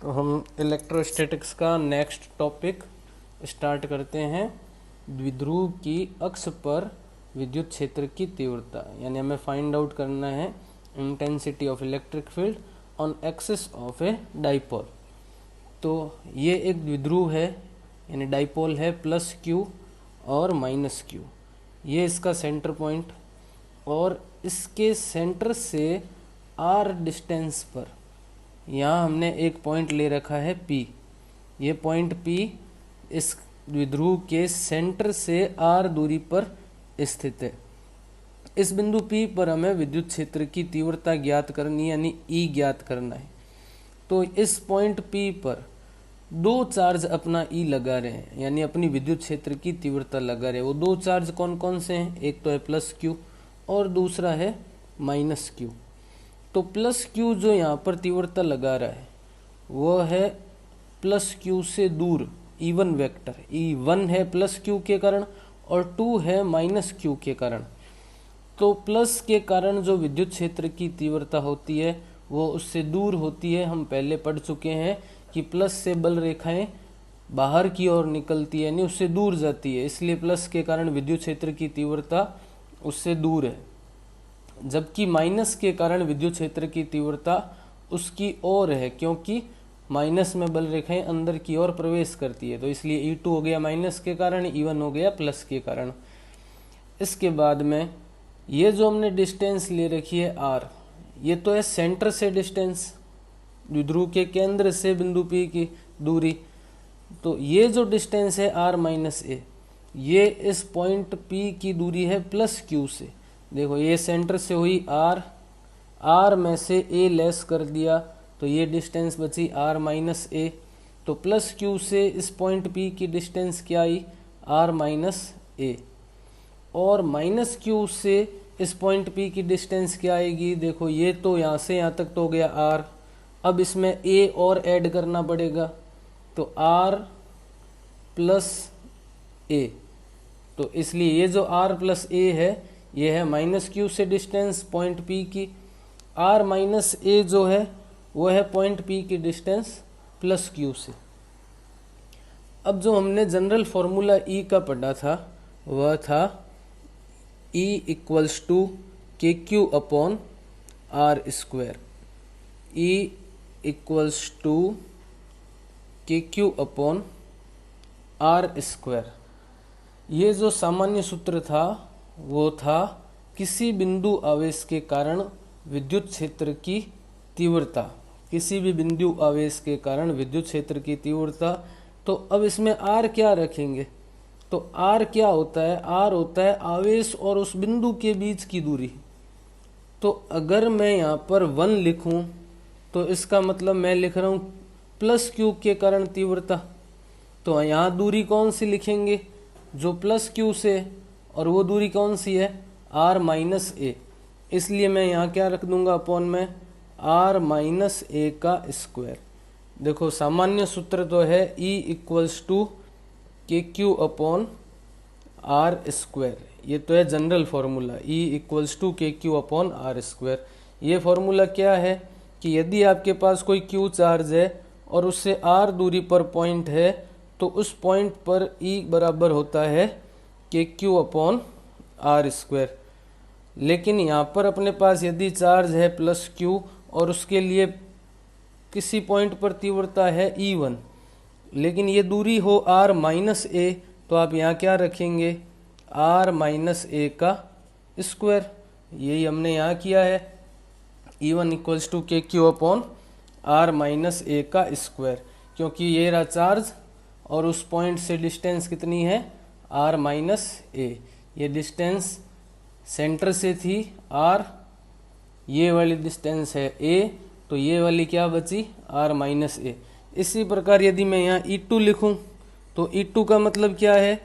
तो हम इलेक्ट्रोस्टैटिक्स का नेक्स्ट टॉपिक स्टार्ट करते हैं। द्विध्रुव की अक्ष पर विद्युत क्षेत्र की तीव्रता, यानी हमें फाइंड आउट करना है intensity of electric field on axis of a dipole. तो ये एक द्विध्रुव है, यानी डाइपोल है, प्लस क्यू और माइनस क्यू। ये इसका सेंटर पॉइंट, और इसके सेंटर से आर डिस्टेंस पर यहाँ हमने एक पॉइंट ले रखा है P। ये पॉइंट P इस द्विध्रुव के सेंटर से R दूरी पर स्थित है। इस बिंदु P पर हमें विद्युत क्षेत्र की तीव्रता ज्ञात करनी, यानी E ज्ञात करना है। तो इस पॉइंट P पर दो चार्ज अपना E लगा रहे हैं, यानी अपनी विद्युत क्षेत्र की तीव्रता लगा रहे हैं। वो दो चार्ज कौन कौन से हैं? एक तो है प्लस Q और दूसरा है माइनस Q। तो प्लस Q जो यहाँ पर तीव्रता लगा रहा है वो है प्लस Q से दूर E1 वेक्टर। E1 है प्लस Q के कारण और 2 है माइनस Q के कारण। तो प्लस के कारण जो विद्युत क्षेत्र की तीव्रता होती है वो उससे दूर होती है। हम पहले पढ़ चुके हैं कि प्लस से बल रेखाएं बाहर की ओर निकलती है, यानी उससे दूर जाती है, इसलिए प्लस के कारण विद्युत क्षेत्र की तीव्रता उससे दूर है। जबकि माइनस के कारण विद्युत क्षेत्र की तीव्रता उसकी ओर है, क्योंकि माइनस में बल रेखाएं अंदर की ओर प्रवेश करती है। तो इसलिए E2 हो गया माइनस के कारण, E1 हो गया प्लस के कारण। इसके बाद में ये जो हमने डिस्टेंस ले रखी है R, ये तो है सेंटर से डिस्टेंस, द्विध्रुव के केंद्र से बिंदु P की दूरी। तो ये जो डिस्टेंस है R माइनस ए, ये इस पॉइंट P की दूरी है प्लस Q से। देखो ये सेंटर से हुई R में से A लेस कर दिया तो ये डिस्टेंस बची R माइनस ए। तो प्लस Q से इस पॉइंट P की डिस्टेंस क्या आई? R माइनस ए। और माइनस Q से इस पॉइंट P की डिस्टेंस क्या आएगी? देखो ये तो यहाँ से यहाँ तक तो हो गया R, अब इसमें A और ऐड करना पड़ेगा, तो R प्लस ए। तो इसलिए ये जो R प्लस ए है ये है माइनस Q से डिस्टेंस पॉइंट P की। R माइनस ए जो है वो है पॉइंट P की डिस्टेंस प्लस Q से। अब जो हमने जनरल फॉर्मूला E का पढ़ा था वह था E equals to K Q upon R square. E equals to K Q upon R square. ये जो सामान्य सूत्र था वो था किसी बिंदु आवेश के कारण विद्युत क्षेत्र की तीव्रता, किसी भी बिंदु आवेश के कारण विद्युत क्षेत्र की तीव्रता। तो अब इसमें R क्या रखेंगे? तो R क्या होता है? R होता है आवेश और उस बिंदु के बीच की दूरी। तो अगर मैं यहाँ पर 1 लिखूं तो इसका मतलब मैं लिख रहा हूँ प्लस Q के कारण तीव्रता। तो यहाँ दूरी कौन सी लिखेंगे? जो प्लस Q से, और वो दूरी कौन सी है? R माइनस ए। इसलिए मैं यहाँ क्या रख दूंगा अपॉन में? R माइनस ए का स्क्वायर। देखो सामान्य सूत्र तो है E equals to K Q upon R square. ये तो है general formula, E equals to K Q upon R square. ये फॉर्मूला क्या है कि यदि आपके पास कोई Q चार्ज है और उससे R दूरी पर पॉइंट है तो उस पॉइंट पर E बराबर होता है के क्यू अपॉन आर स्क्वायर। लेकिन यहाँ पर अपने पास यदि चार्ज है प्लस Q और उसके लिए किसी पॉइंट पर तीव्रता है E1, लेकिन ये दूरी हो R माइनस ए, तो आप यहाँ क्या रखेंगे? R माइनस ए का स्क्वायर। यही हमने यहाँ किया है, E1 equals to K Q upon R minus a का स्क्वायर, क्योंकि ये रहा चार्ज और उस पॉइंट से डिस्टेंस कितनी है? R माइनस ए। ये डिस्टेंस सेंटर से थी R, ये वाली डिस्टेंस है A, तो ये वाली क्या बची? R माइनस ए। इसी प्रकार यदि मैं यहाँ E2 लिखूं तो E2 का मतलब क्या है?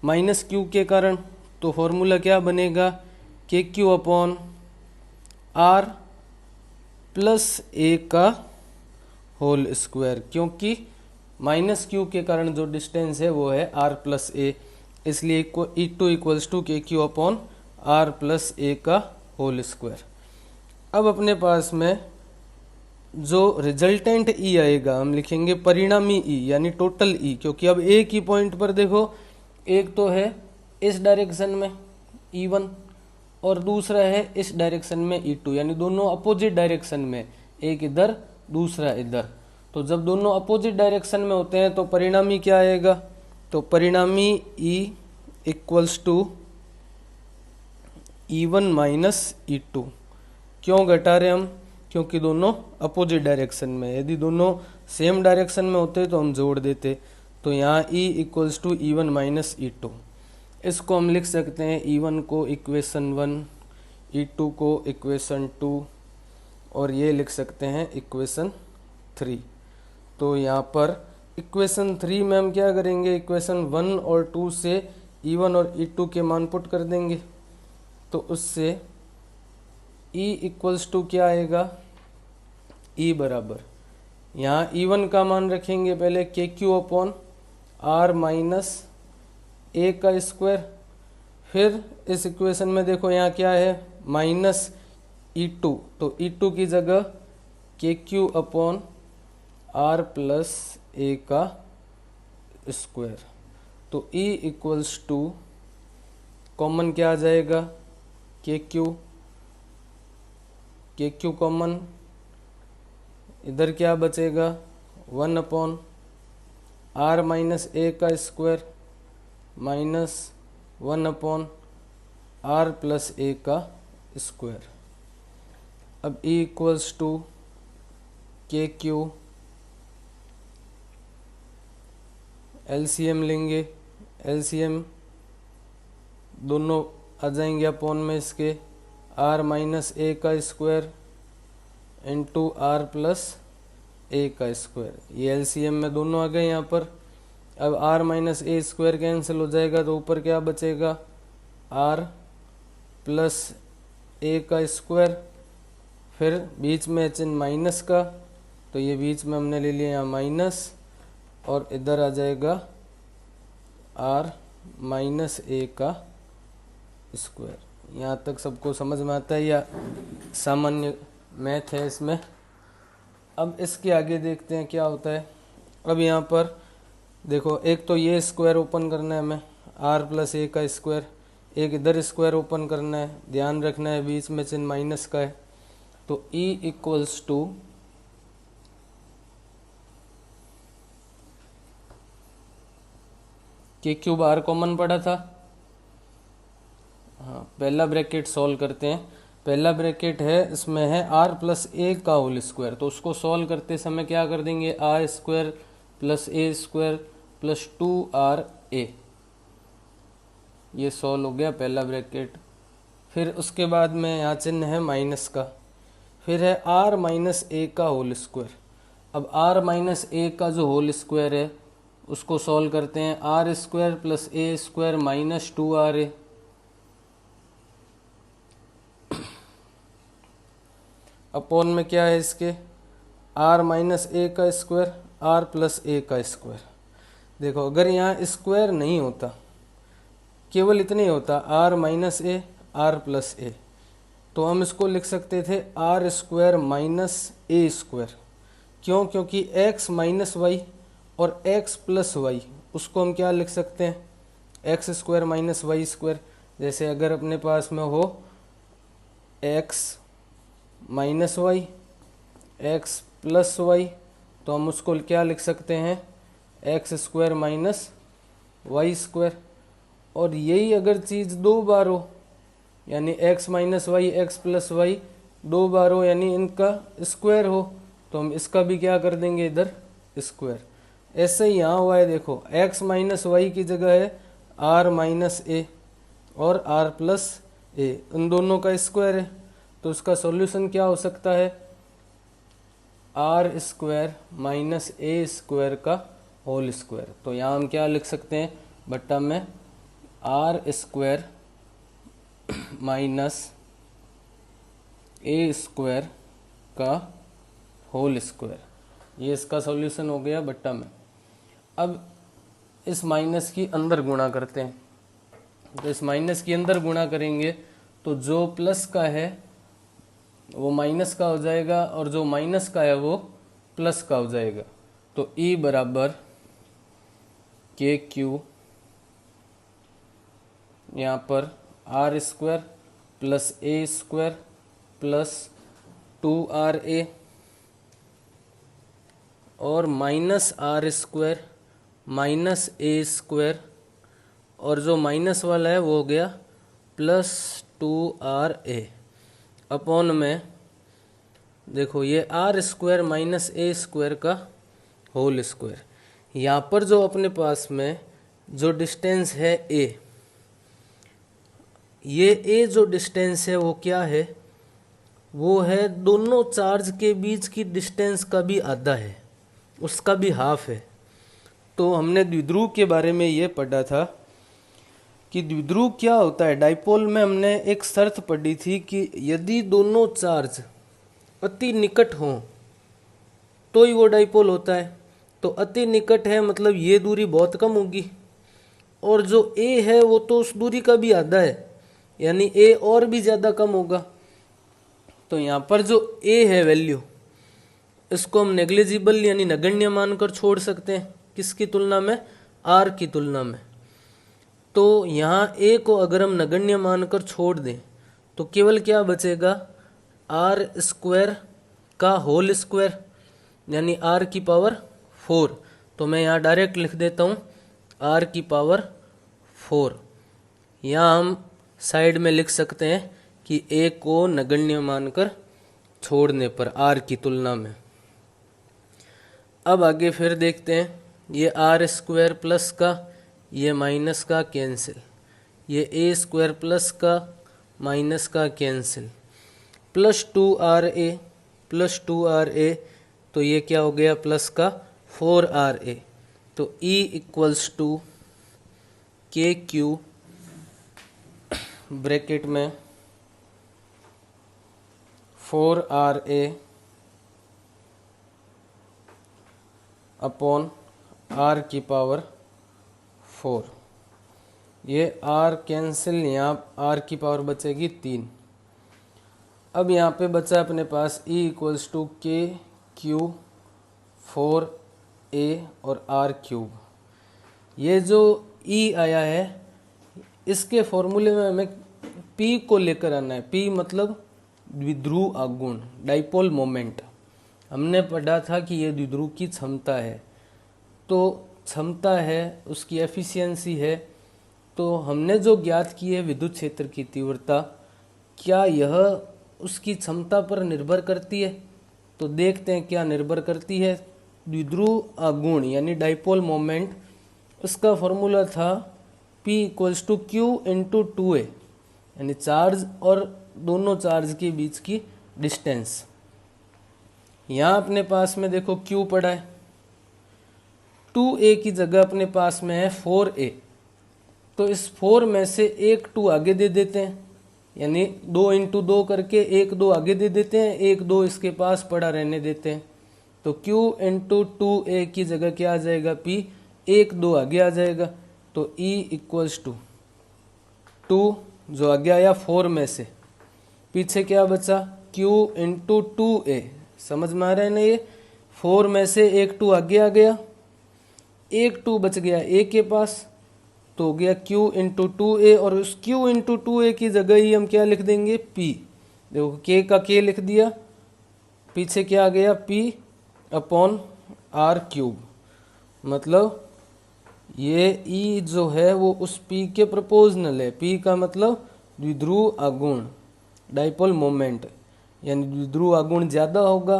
माइनस Q के कारण। तो फॉर्मूला क्या बनेगा? के Q upon R plus a का होल स्क्वायर, क्योंकि माइनस Q के कारण जो डिस्टेंस है वो है R प्लस ए। इसलिए E2 equals to K Q upon R plus a का होल स्क्वायर। अब अपने पास में जो रिजल्टेंट ई आएगा हम लिखेंगे परिणामी ई यानी टोटल ई, क्योंकि अब एक ही पॉइंट पर देखो, एक तो है इस डायरेक्शन में E1 और दूसरा है इस डायरेक्शन में E2, यानी दोनों अपोजिट डायरेक्शन में, एक इधर दूसरा इधर। तो जब दोनों अपोजिट डायरेक्शन में होते हैं तो परिणामी क्या आएगा, तो परिणामी E equals to E1 minus E2। क्यों घटा रहे हम, क्योंकि दोनों अपोजिट डायरेक्शन में, यदि दोनों सेम डायरेक्शन में होते तो हम जोड़ देते। तो यहाँ E equals to E1 minus E2। इसको हम लिख सकते हैं E1 को इक्वेशन 1, E2 को इक्वेशन 2 और ये लिख सकते हैं इक्वेशन 3। तो यहाँ पर इक्वेशन 3 में हम क्या करेंगे, इक्वेशन 1 और 2 से E1 और E2 के मान पुट कर देंगे। तो उससे E इक्वल्स टू क्या आएगा, E बराबर, यहाँ E1 का मान रखेंगे पहले KQ upon R minus a का स्क्वायर। फिर इस इक्वेशन में देखो यहाँ क्या है, माइनस E2, तो E2 की जगह KQ upon R plus a का स्क्वायर। तो E इक्वल्स टू कॉमन क्या आ जाएगा, KQ कॉमन, इधर क्या बचेगा 1 अपॉन R माइनस ए का square minus 1 upon R plus a का स्क्वायर। अब E equals to KQ, LCM लेंगे, LCM दोनों आ जाएंगे अपॉन में इसके, R माइनस ए का square into R plus a का स्क्वायर। ये LCM में दोनों आ गए यहाँ पर। अब R minus A square cancel हो जाएगा तो ऊपर क्या बचेगा, R प्लस ए का स्क्वायर, फिर बीच में चिन्ह माइनस का, तो ये बीच में हमने ले लिया यहाँ माइनस, और इधर आ जाएगा R माइनस ए का स्क्वायर। यहाँ तक सबको समझ में आता है या सामान्य मैथ है इसमें। अब इसके आगे देखते हैं क्या होता है। अब यहाँ पर देखो, एक तो ये स्क्वायर ओपन करना है हमें, R प्लस ए का स्क्वायर, एक इधर स्क्वायर ओपन करना है, ध्यान रखना है बीच में चिन्ह माइनस का है। तो E इक्वल्स टू के क्यूब R कॉमन पड़ा था, हाँ पहला ब्रैकेट सॉल्व करते हैं। पहला ब्रैकेट है इसमें है R प्लस ए का होल स्क्वायर, तो उसको सॉल्व करते समय क्या कर देंगे, R स्क्वायर प्लस ए स्क्वायर प्लस 2RA, ये सॉल्व हो गया पहला ब्रैकेट। फिर उसके बाद में यहाँ चिन्ह है माइनस का, फिर है R माइनस ए का होल स्क्वायर। अब R माइनस ए का जो होल स्क्वायर है उसको सॉल्व करते हैं, R स्क्वायर प्लस ए स्क्वायर माइनस 2RA, अपॉन में क्या है इसके, R माइनस ए का स्क्वायर R प्लस ए का स्क्वायर। देखो अगर यहाँ स्क्वायर नहीं होता, केवल इतना ही होता R minus A R plus ए, तो हम इसको लिख सकते थे R square minus A square. क्यों, क्योंकि x माइनस वाई और x प्लस वाई, उसको हम क्या लिख सकते हैं, x square minus Y square. जैसे अगर अपने पास में हो x minus Y x plus Y, तो हम उसको क्या लिख सकते हैं, x square minus Y square. और यही अगर चीज़ दो बार हो, यानी x minus Y x plus Y दो बार हो, यानी इनका स्क्वायर हो, तो हम इसका भी क्या कर देंगे इधर स्क्वायर। ऐसे ही यहाँ हुआ है, देखो x माइनस वाई की जगह है r माइनस ए और r प्लस ए, इन दोनों का स्क्वायर है। तो इसका सॉल्यूशन क्या हो सकता है, R square minus A square का होल स्क्वायर। तो यहाँ हम क्या लिख सकते हैं, बट्टा में R square minus A square का होल स्क्वायर, ये इसका सॉल्यूशन हो गया बट्टा में। अब इस माइनस की अंदर गुणा करते हैं, तो इस माइनस की अंदर गुणा करेंगे तो जो प्लस का है वो माइनस का हो जाएगा और जो माइनस का है वो प्लस का हो जाएगा। तो E बराबर के क्यू, यहाँ पर आर स्क्वायर प्लस ए स्क्वायर प्लस 2RA और minus R square minus A square, और जो माइनस वाला है वो हो गया प्लस 2RA अपॉन में, देखो ये R square minus A square का होल स्क्वायर। यहाँ पर जो अपने पास में जो डिस्टेंस है ए, ये ए जो डिस्टेंस है वो क्या है, वो है दोनों चार्ज के बीच की डिस्टेंस का भी आधा है, उसका भी हाफ है। तो हमने द्विध्रुव के बारे में ये पढ़ा था कि द्विध्रुव क्या होता है। डाइपोल में हमने एक शर्त पढ़ी थी कि यदि दोनों चार्ज अति निकट हों तो ही वो डाइपोल होता है। तो अति निकट है मतलब ये दूरी बहुत कम होगी, और जो ए है वो तो उस दूरी का भी आधा है, यानी ए और भी ज़्यादा कम होगा। तो यहाँ पर जो ए है वैल्यू, इसको हम नेग्लिजिबल यानी नगण्य मानकर छोड़ सकते हैं। किसकी तुलना में? आर की तुलना में। तो यहाँ ए को अगर हम नगण्य मानकर छोड़ दें तो केवल क्या बचेगा, आर स्क्वायर का होल स्क्वायर यानी आर की पावर 4। तो मैं यहाँ डायरेक्ट लिख देता हूँ आर की पावर 4। यहाँ हम साइड में लिख सकते हैं कि ए को नगण्य मानकर छोड़ने पर आर की तुलना में। अब आगे फिर देखते हैं, ये आर स्क्वायर प्लस का, ये माइनस का कैंसिल, ये ए स्क्वायर प्लस का माइनस का कैंसिल, प्लस 2RA, तो ये क्या हो गया प्लस का 4RA। तो E equals to K Q bracket में 4RA अपॉन R की पावर 4। ये R कैंसिल, यहाँ R की पावर बचेगी 3। अब यहाँ पे बचा अपने पास E equals to K Q 4A और R क्यूब। ये जो E आया है इसके फॉर्मूले में हमें P को लेकर आना है। P मतलब द्विध्रुव आघूर्ण, डाइपोल मोमेंट। हमने पढ़ा था कि ये द्विध्रुव की क्षमता है, तो क्षमता है उसकी एफिशिएंसी है। तो हमने जो ज्ञात की है विद्युत क्षेत्र की तीव्रता, क्या यह उसकी क्षमता पर निर्भर करती है? तो देखते हैं क्या निर्भर करती है। द्विध्रुव आघूर्ण यानी डाइपोल मोमेंट, उसका फॉर्मूला था P equals to Q into 2A, यानी चार्ज और दोनों चार्ज के बीच की डिस्टेंस। यहाँ अपने पास में देखो Q पड़ा है, 2A की जगह अपने पास में है 4A। तो इस 4 में से एक 2 आगे दे देते हैं, यानी 2 इंटू 2 करके एक 2 आगे दे देते हैं, एक 2 इसके पास पड़ा रहने देते हैं। तो Q इंटू 2A की जगह क्या आ जाएगा P, एक 2 आगे आ जाएगा। तो E इक्वल्स टू 2 जो आगे आया 4 में से, पीछे क्या बचा Q इंटू 2A। समझ में आ रहा है ना? ये 4 में से एक 2 आगे आ गया, एक 2 बच गया A के पास, तो हो गया Q इंटू 2A, और उस Q इंटू 2A की जगह ही हम क्या लिख देंगे P। देखो K का K लिख दिया, पीछे क्या आ गया P अपॉन R क्यूब। मतलब ये E जो है वो उस P के प्रोपोर्शनल है। P का मतलब द्विध्रुव आघूर्ण, डाइपोल मोमेंट, यानी द्विध्रुव आघूर्ण ज़्यादा होगा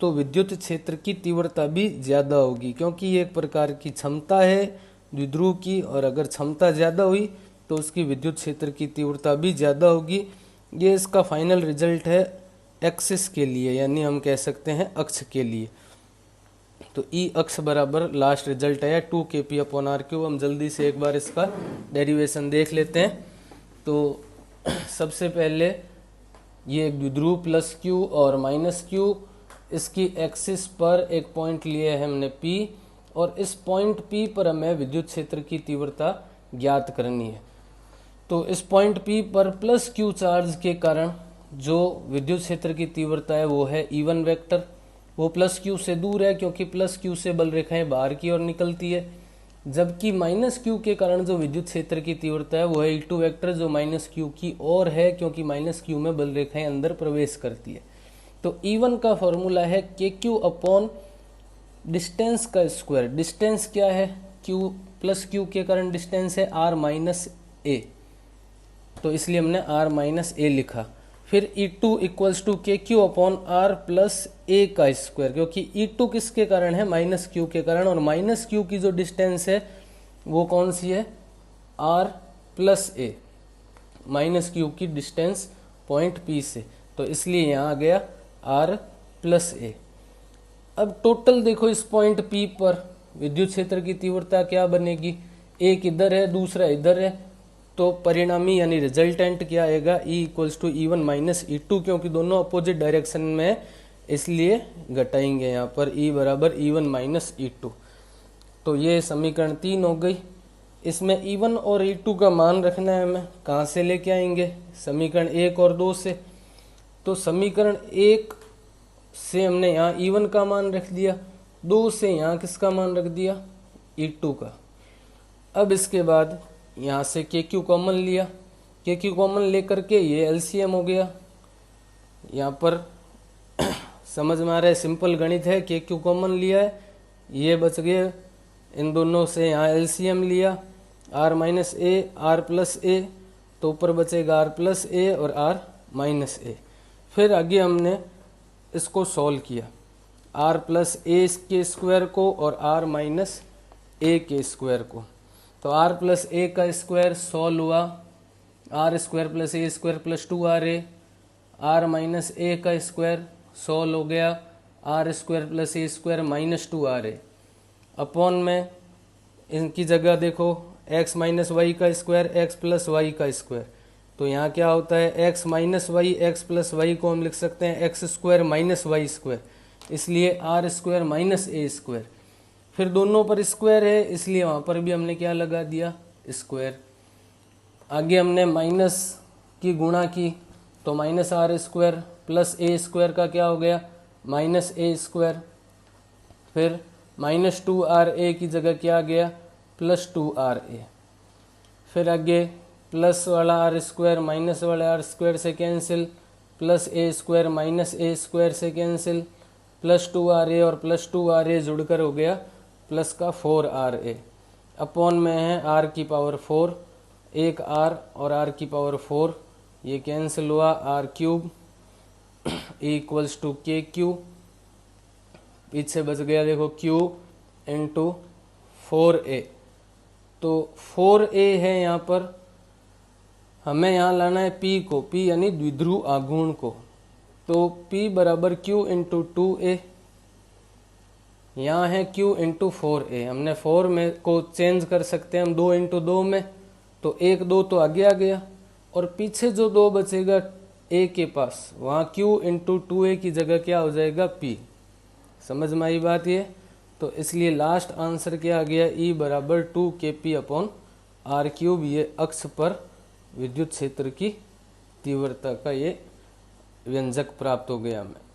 तो विद्युत क्षेत्र की तीव्रता भी ज़्यादा होगी, क्योंकि ये एक प्रकार की क्षमता है द्विध्रुव की, और अगर क्षमता ज़्यादा हुई तो उसकी विद्युत क्षेत्र की तीव्रता भी ज़्यादा होगी। ये इसका फाइनल रिजल्ट है एक्सिस के लिए, यानी हम कह सकते हैं अक्ष के लिए। तो E अक्ष बराबर लास्ट रिजल्ट है 2kP अपॉन R क्यूब। हम जल्दी से एक बार इसका डेरिवेशन देख लेते हैं। तो सबसे पहले ये द्विध्रुव प्लस Q और माइनस Q, इसकी एक्सिस पर एक पॉइंट लिए है हमने P, और इस पॉइंट P पर हमें विद्युत क्षेत्र की तीव्रता ज्ञात करनी है। तो इस पॉइंट P पर प्लस Q चार्ज के कारण जो विद्युत क्षेत्र की तीव्रता है वो है E1 वेक्टर, वो प्लस क्यू से दूर है क्योंकि प्लस क्यू से बल रेखाएं बाहर की ओर निकलती है, जबकि माइनस क्यू के कारण जो विद्युत क्षेत्र की तीव्रता है वो है E2 वेक्टर, जो माइनस क्यू की ओर है क्योंकि माइनस क्यू में बल रेखाएं अंदर प्रवेश करती है। तो E1 का फॉर्मूला है के क्यू अपॉन डिस्टेंस का स्क्वायर। डिस्टेंस क्या है, क्यू प्लस क्यू के कारण डिस्टेंस है आर माइनस ए, तो इसलिए हमने आर माइनस ए लिखा। फिर E2 equals to K Q upon are plus a का स्क्वायर, क्योंकि E2 किसके कारण है, माइनस क्यू के कारण, और माइनस क्यू की जो डिस्टेंस है वो कौन सी है, R plus A, minus Q की डिस्टेंस पॉइंट पी से, तो इसलिए यहाँ आ गया आर प्लस ए। अब टोटल देखो इस पॉइंट पी पर विद्युत क्षेत्र की तीव्रता क्या बनेगी, एक इधर है दूसरा इधर है, तो परिणामी यानी रिजल्टेंट क्या आएगा, E equals to E1 minus E2, क्योंकि दोनों अपोजिट डायरेक्शन में है इसलिए घटाएंगे यहाँ पर E बराबर E1 माइनस E2। तो ये समीकरण 3 हो गई। इसमें E1 और E2 का मान रखना है, हमें कहाँ से लेके आएंगे, समीकरण 1 और 2 से। तो समीकरण 1 से हमने यहाँ E1 का मान रख दिया, 2 से यहाँ किसका मान रख दिया, E2 का। अब इसके बाद यहाँ से के क्यू कॉमन लिया, के क्यू कॉमन लेकर के ये एलसीएम हो गया। यहाँ पर समझ में आ रहा है, सिंपल गणित है, के क्यू कॉमन लिया है, ये बच गए, इन दोनों से यहाँ एलसीएम लिया, R minus a R plus ए, तो ऊपर बचेगा आर प्लस ए और आर माइनस ए। फिर आगे हमने इसको सॉल्व किया, आर प्लस ए के स्क्वायर को और आर माइनस ए के स्क्वायर को। तो आर प्लस ए का स्क्वायर सॉल्व हुआ, R square plus A square plus 2RA, R minus a का स्क्वायर सॉल्व हो गया, आर स्क्वायर प्लस ए स्क्वायर माइनस 2RA, अपॉन में इनकी जगह देखो एक्स माइनस वाई का स्क्वायर एक्स प्लस वाई का स्क्वायर, तो यहाँ क्या होता है, x minus Y x plus y को हम लिख सकते हैं x square minus Y square, इसलिए R square minus A square. फिर दोनों पर स्क्वायर है इसलिए वहाँ पर भी हमने क्या लगा दिया, स्क्वायर। आगे हमने माइनस की गुणा की, तो माइनस आर स्क्वायर प्लस ए स्क्वायर का क्या हो गया, माइनस ए स्क्वायर। फिर माइनस 2RA की जगह क्या आ गया, प्लस 2RA। फिर आगे प्लस वाला आर स्क्वायर माइनस वाले आर स्क्वायर से cancel, plus A square minus A square से कैंसिल, प्लस 2RA और प्लस 2RA जुड़कर हो गया प्लस का 4RA, अपॉन में है आर की पावर 4, एक आर और आर की पावर 4, ये कैंसिल हुआ, are cube equals to K Q, पीछे बच गया देखो क्यू इंटू 4A। तो 4A है यहाँ पर, हमें यहाँ लाना है P को, P यानी द्विध्रुव आघूर्ण को, तो P बराबर Q इंटू 2A, यहाँ है Q इंटू 4A, हमने 4 में को चेंज कर सकते हैं हम 2 इंटू 2 में, तो 1 2 तो आगे आ गया, और पीछे जो 2 बचेगा A के पास, वहाँ Q इंटू 2A की जगह क्या हो जाएगा, P। समझ में आई बात ये, तो इसलिए लास्ट आंसर क्या आ गया, E बराबर 2kP अपॉन आर क्यूब, ये अक्ष पर विद्युत क्षेत्र की तीव्रता का ये व्यंजक प्राप्त हो गया हमें।